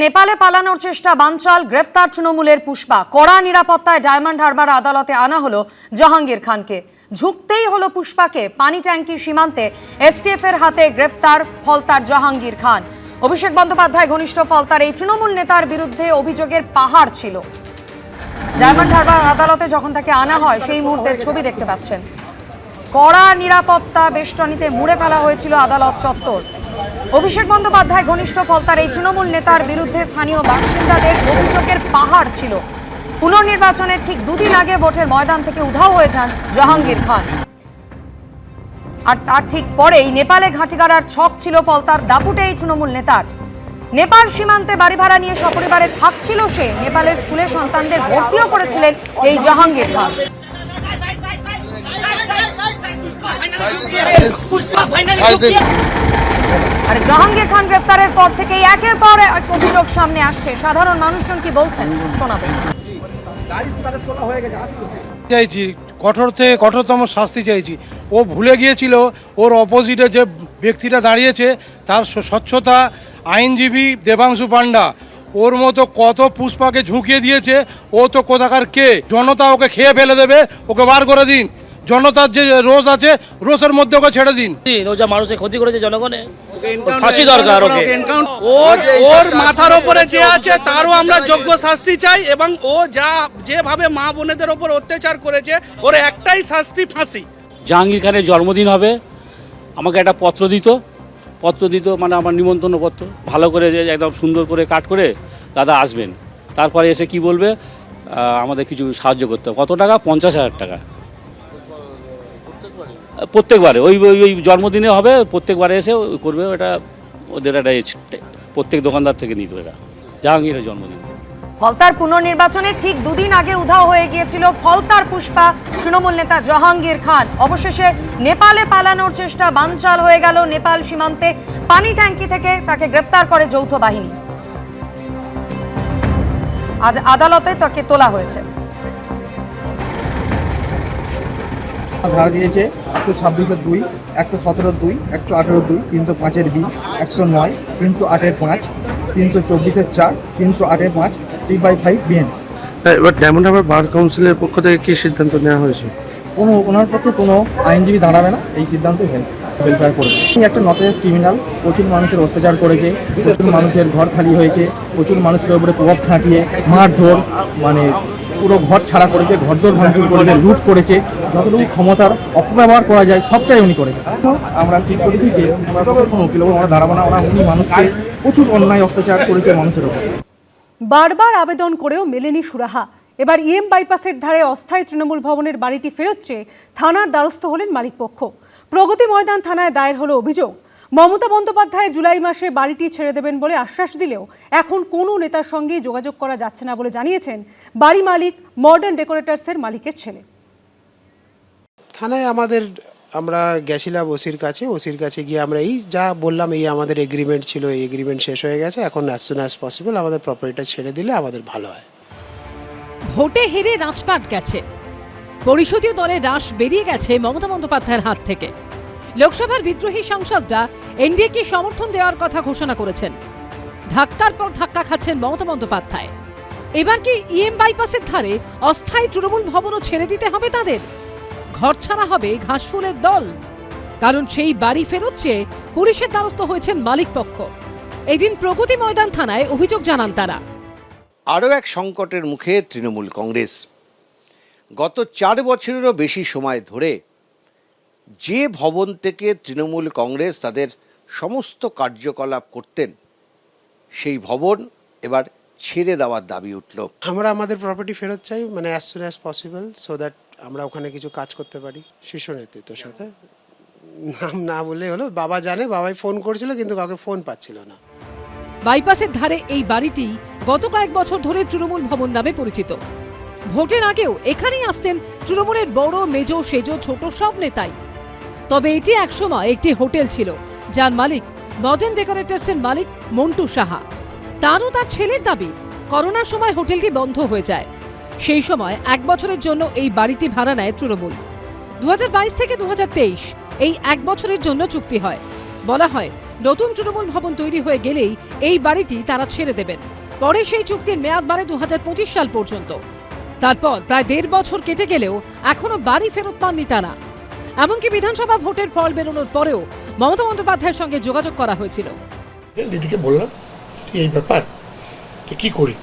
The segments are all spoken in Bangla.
নেপালে পালানোর চেষ্টা বানচাল, গ্রেফতার তৃণমূলের পুষ্পা। কড়া নিরাপত্তায় ডায়মন্ড হারবার আদালতে আনা হলো জাহাঙ্গীর খানকে। ঝুঁকতেই হলো পুষ্পাকে। পানি ট্যাঙ্কি সীমান্তে এসটিএফ এর হাতে গ্রেফতার ফলতার জাহাঙ্গীর খান। অভিষেক বন্দ্যোপাধ্যায় ঘনিষ্ঠ ফলতার এই তৃণমূল নেতার বিরুদ্ধে অভিযোগের পাহাড় ছিল। ডায়মন্ড হারবার আদালতে যখন তাকে আনা হয় সেই মুহূর্তের ছবি দেখতে পাচ্ছেন। কড়া নিরাপত্তা বেষ্টনীতে মুড়ে ফেলা হয়েছিল আদালত চত্বর। অভিষেক বন্দ্যোপাধ্যায় ঘনিষ্ঠ ফলতার এই তৃণমূল নেতার বিরুদ্ধে স্থানীয় বাসিন্দাদের অভিযোগের পাহাড় ছিল। পুনর্নির্বাচনের ঠিক দুদিন আগে ভোটের ময়দান থেকে উধাও হয়ে যান জাহাঙ্গীর খান। আর তার ঠিক পরেই নেপালে ঘাঁটি গাড়ার ছক ছিল ফলতার দাপুটে এই তৃণমূল নেতার। নেপাল সীমান্তে বাড়ি ভাড়া নিয়ে সপরিবারে থাকছিল সে। নেপালের স্কুলে সন্তানদের ভর্তিও করেছিলেন এই জাহাঙ্গীর খান। আর জাহাঙ্গীর খান গ্রেফতারের পর থেকেই একের পর এক অভিযোগ সামনে আসছে। সাধারণ মানুষজন কি বলছেন শোনাবো। চাইছি কঠোর থেকে কঠোরতম শাস্তি চাইছি। ও ভুলে গিয়েছিল ওর অপোজিটে যে ব্যক্তিটা দাঁড়িয়েছে তার স্বচ্ছতা, আইনজীবী দেবাংশু পান্ডা, ওর মতো কত পুষ্পাকে ঝুঁকিয়ে দিয়েছে। ও তো কোথাকার কে, জনতা ওকে খেয়ে ফেলে দেবে। ওকে বার করে দিন। জনতার যে রোষ আছে রোষের মধ্যে ওকে ছেড়ে দিন। ও যা মানুষের ক্ষতি করেছে জনগণে, ফাঁসি দরকার ওকে। ওর মাথার উপরে যে আছে তারও আমরা যোগ্য শাস্তি চাই, এবং ও যেভাবে মা বোনেদের ওপর অত্যাচার করেছে ওর একটাই শাস্তি, ফাঁসি। জাহাঙ্গীর খানের জন্মদিন হবে, আমাকে একটা পত্র দিত মানে আমার নিমন্ত্রণ পত্র, ভালো করে একদম সুন্দর করে কাট করে দাদা আসবেন। তারপরে এসে কি বলবে, আমাদের কিছু সাহায্য করতে হবে। কত টাকা? 50,000 টাকা প্রত্যেকবারে। ওই জন্মদিনে হবে, প্রত্যেকবারে এসে করবে। এটা ওদের একটা প্রত্যেক দোকানদার থেকে নিত। এটা জাহাঙ্গীরের জন্মদিন। ফলতার পুনর্নির্বাচনে ঠিক দুদিন আগে উধাও হয়ে গিয়েছিল ফলতার পুষ্পা তৃণমূল নেতা জাহাঙ্গীর খান। অবশেষে নেপালে পালানোর চেষ্টা বানচাল হয়ে গেল। নেপাল সীমান্তে পানি ট্যাঙ্কি থেকে তাকে গ্রেফতার করে যৌথ বাহিনী। আজ আদালতে তাকে তোলা হয়েছে। ধারা দিয়েছে 126-2, 117-2, 118-2, 305-B, 109, 308-5, 324-4, 308-5, 3/5 BN। এবার ডায়মন্ড হারবার বার কাউন্সিলের পক্ষ থেকে কি সিদ্ধান্ত নেওয়া হয়েছে? ওনার পক্ষে কোনো আইনজীবী দাঁড়াবে না, এই সিদ্ধান্তই ভেরিফাই করবে। একটা নটেরিয়াস ক্রিমিনাল, প্রচুর মানুষের অত্যাচার করেছে, প্রচুর মানুষের ঘর খালি হয়েছে, প্রচুর মানুষের উপরে প্রভাব খাটিয়ে মারধর, মানে পুরো ঘর ছাড়া করেছে, ঘরদোর ভাঙচুর করেছে, লুট করেছে। যতটুকু ক্ষমতার অপব্যবহার করা যায় সবটাই উনি করেছে। আমরা ঠিক করেছি যে আমরা কোনো উকিল আমরা দাঁড়াবো না। উনি মানুষকে প্রচুর অন্যায় অত্যাচার করেছে মানুষের উপর। বারবার আবেদন করেও মেলেনি সুরাহা। এবার ইএম বাইপাসের ধারে অস্থায়ী তৃণমূল ভবনের বাড়িটি ফেরত চেয়ে থানার দ্বারস্থ হলেন মালিকপক্ষ। প্রগতি ময়দান থানায় দায়ের হলো অভিযোগ। মমতা বন্দ্যোপাধ্যায় জুলাই মাসে বাড়িটি ছেড়ে দেবেন বলে আশ্বাস দিলেও এখন কোনো নেতার সঙ্গে যোগাযোগ করা যাচ্ছে না বলে জানিয়েছেন বাড়ি মালিক মডার্ন ডেকোরেটার্সের মালিকের ছেলে। থানায় আমরা গেছিলাম ওসির কাছে গিয়ে আমরা এই যা বললাম, এই আমাদের এগ্রিমেন্ট ছিল, এই এগ্রিমেন্ট শেষ হয়ে গেছে, এখন অ্যাজ সুন অ্যাজ পসিবল আমাদের প্রপার্টিটা ছেড়ে দিলে আমাদের ভালো হয়। ভোটে হেরে রাজপাট গেছে, পরিষদীয় দলের রাশ বেরিয়ে গেছে মমতা বন্দ্যোপাধ্যায়ের হাত থেকে। লোকসভার বিদ্রোহী সাংসদরা এনডিএকে সমর্থন দেওয়ার কথা ঘোষণা করেছেন। ধাক্কার পর ধাক্কা খাচ্ছেন মমতা বন্দ্যোপাধ্যায়। এবার কি ইএম বাইপাসের ধারে অস্থায়ী তৃণমূল ভবনও ছেড়ে দিতে হবে তাদের? ঘর ছাড়া হবে ঘাসফুলের দল। কারণ সেই বাড়ি ফেরত চেয়ে পুলিশের দ্বারস্থ হয়েছেন মালিকপক্ষ। এদিন প্রগতি ময়দান থানায় অভিযোগ জানান তারা। আরও এক সংকটের মুখে তৃণমূল কংগ্রেস। গত 4 বছরেরও বেশি সময় ধরে যে ভবন থেকে তৃণমূল কংগ্রেস তাদের সমস্ত কার্যকলাপ করতেন, সেই ভবন এবার ছেড়ে দেওয়ার দাবি উঠল। আমরা আমাদের প্রপার্টি ফেরত চাই, মানে as soon as possible, so that আমরা ওখানে কিছু কাজ করতে পারি। শীর্ষ নেতৃত্বের সাথে নাম না বললে হলো, বাবা জানে, বাবাই ফোন করেছিল কিন্তু কাউকে ফোন পাচ্ছিল না। বাইপাসের ধারে এই বাড়িটি গত কয়েক বছর ধরে তৃণমূল ভবন নামে পরিচিত। ভোটের আগেও এখানেই আসতেন তৃণমূলের বড় মেজো সেজো ছোট সব নেতাই। তবে এটি একসময় একটি হোটেল ছিল, যার মালিক মডার্ন ডেকোরেটার্সের মালিক মন্টু সাহা। তারও তার ছেলের দাবি, করোনার সময় হোটেলটি বন্ধ হয়ে যায়। সেই সময় 1 বছরের জন্য এই বাড়িটি ভাড়া নেয় তৃণমূল। 2022 থেকে 2023 এই 1 বছরের জন্য চুক্তি হয়। বলা হয় নতুন তৃণমূল ভবন তৈরি হয়ে গেলেই এই বাড়িটি তারা ছেড়ে দেবেন। পরে সেই চুক্তির মেয়াদ বাড়ে 2025 সাল পর্যন্ত। তারপর প্রায় 1.5 বছর কেটে গেলেও এখনো বাড়ি ফেরত পাননি তারা। এমনকি বিধানসভা ভোটের ফল বেরোনোর পরেও মমতা বন্দ্যোপাধ্যায়ের সঙ্গে যোগাযোগ করা হয়েছিল। দিদিকে বললাম এই ব্যাপার তো কী করি,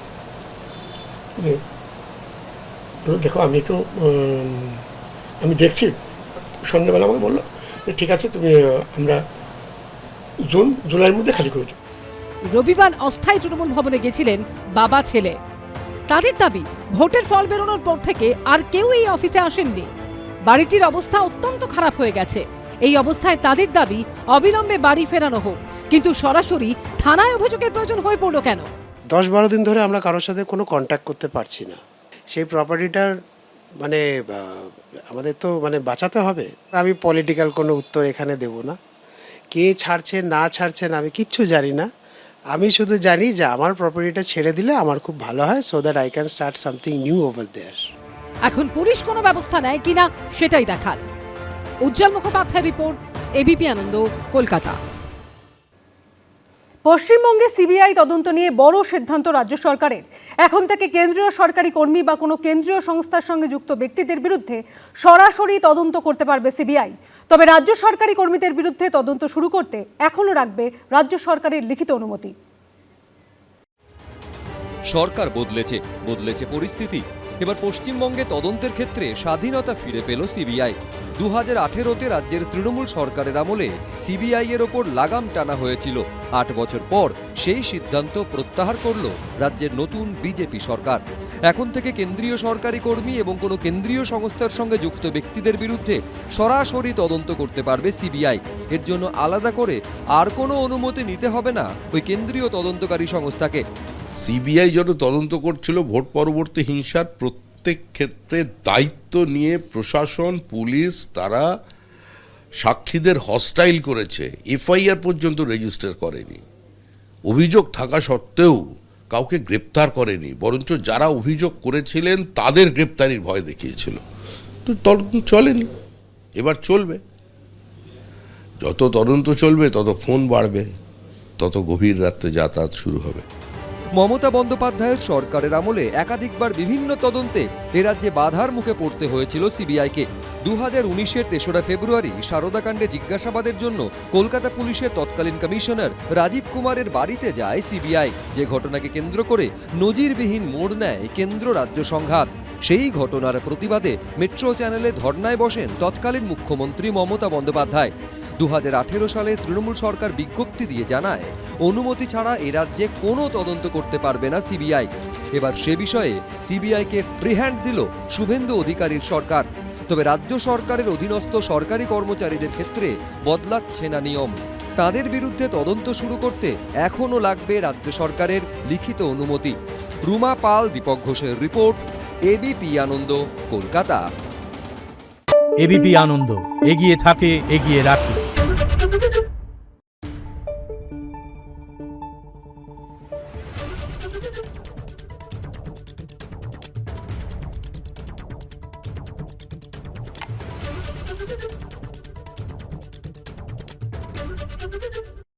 দেখো আমি দেখছি। সন্ধ্যাবেলা আমাকে বললো যে ঠিক আছে, তুমি আমরা জুলাইয়ের মধ্যে খালি করে দেবো। রবিবার অস্থায়ী তৃণমূল ভবনে গেছিলেন বাবা ছেলে। তাদের দাবি, ভোটের ফল বেরোনোর পর থেকে আর কেউ এই অফিসে আসেননি। বাড়িটির অবস্থা অত্যন্ত খারাপ হয়ে গেছে। এই অবস্থায় তাদের দাবি অবিলম্বে বাড়ি ফেরানো হোক, কিন্তু সরাসরি থানায় অভিযোগের প্রয়োজন হয়ে পড়লো কেন? 10-12 দিন ধরে আমরা কারোর সাথে কোনো কন্ট্যাক্ট করতে পারছি না। সেই প্রপার্টিটার মানে আমাদের তো মানে বাঁচাতে হবে। আমি পলিটিক্যাল কোনো উত্তর এখানে দেব না। কে ছাড়ছে না ছাড়ছেন আমি কিচ্ছু জানি না। আমি শুধু জানি যে আমার প্রপার্টিটা ছেড়ে দিলে আমার খুব ভালো হয়, so that I can start something new over there. এখন পুলিশ কোনো ব্যবস্থা নেয় কিনা সেটাই দেখার। উজ্জ্বল মুখোপাধ্যায়ের রিপোর্ট, এবিপি আনন্দ, কলকাতা। পশ্চিমবঙ্গে সিবিআই তদন্ত নিয়ে বড় সিদ্ধান্ত রাজ্য সরকারের। এখন থেকে কেন্দ্রীয় সরকারি কর্মী বা কোনো কেন্দ্রীয় সংস্থার সঙ্গে যুক্ত ব্যক্তিদের বিরুদ্ধে সরাসরি তদন্ত করতে পারবে সিবিআই। তবে রাজ্য সরকারি কর্মীদের বিরুদ্ধে তদন্ত শুরু করতে এখনও রাখবে রাজ্য সরকারের লিখিত অনুমতি। সরকার বদলেছে পরিস্থিতি। এবার পশ্চিমবঙ্গে তদন্তের ক্ষেত্রে স্বাধীনতা ফিরে পেল সিবিআই। 2018-তে রাজ্যের তৃণমূল সরকারের আমলে সিবিআই এর ওপর লাগাম টানা হয়েছিল। 8 বছর পর সেই সিদ্ধান্ত প্রত্যাহার করল রাজ্যের নতুন বিজেপি সরকার। এখন থেকে কেন্দ্রীয় সরকারি কর্মী এবং কোনো কেন্দ্রীয় সংস্থার সঙ্গে যুক্ত ব্যক্তিদের বিরুদ্ধে সরাসরি তদন্ত করতে পারবে সিবিআই। এর জন্য আলাদা করে আর কোনো অনুমতি নিতে হবে না ওই কেন্দ্রীয় তদন্তকারী সংস্থাকে। সিবিআই যত তদন্ত করছিল ভোট পরবর্তী হিংসার, প্রত্যেক ক্ষেত্রে দায়িত্ব নিয়ে প্রশাসন, পুলিশ তারা সাক্ষীদের হস্টাইল করেছে, এফআইআর পর্যন্ত রেজিস্টার করেনি। অভিযোগ থাকা সত্ত্বেও কাউকে গ্রেপ্তার করেনি, বরঞ্চ যারা অভিযোগ করেছিলেন তাদের গ্রেপ্তারির ভয় দেখিয়েছিল। তো তদন্ত চলেনি, এবার চলবে। যত তদন্ত চলবে তত ফোন বাড়বে, তত গভীর রাত্রে যাতায়াত শুরু হবে। মমতা বন্দ্যোপাধ্যায়ের সরকারের আমলে একাধিকবার বিভিন্ন তদন্তে এ রাজ্যে বাধার মুখে পড়তে হয়েছিল সিবিআইকে। 2019-এর 3রা ফেব্রুয়ারি সারদাকাণ্ডে জিজ্ঞাসাবাদের জন্য কলকাতা পুলিশের তৎকালীন কমিশনার রাজীব কুমারের বাড়িতে যায় সিবিআই। যে ঘটনাকে কেন্দ্র করে নজিরবিহীন মোড় নেয় কেন্দ্র রাজ্য সংঘাত। সেই ঘটনার প্রতিবাদে মেট্রো চ্যানেলে ধর্নায় বসেন তৎকালীন মুখ্যমন্ত্রী মমতা বন্দ্যোপাধ্যায়। 2018 সালে তৃণমূল সরকার বিজ্ঞপ্তি দিয়ে জানায় অনুমতি ছাড়া এ রাজ্যে কোনো তদন্ত করতে পারবে না সিবিআই। এবার সে বিষয়ে সিবিআইকে ফ্রি হ্যান্ড দিল শুভেন্দু অধিকারীর সরকার। তবে রাজ্য সরকারের অধীনস্থ সরকারি কর্মচারীদের ক্ষেত্রে বদলাচ্ছে না নিয়ম। তাদের বিরুদ্ধে তদন্ত শুরু করতে এখনও লাগবে রাজ্য সরকারের লিখিত অনুমতি। রুমা পাল, দীপক ঘোষের রিপোর্ট, এবিপি আনন্দ, কলকাতা। এবিপি আনন্দ, এগিয়ে থাকে, এগিয়ে রাখে।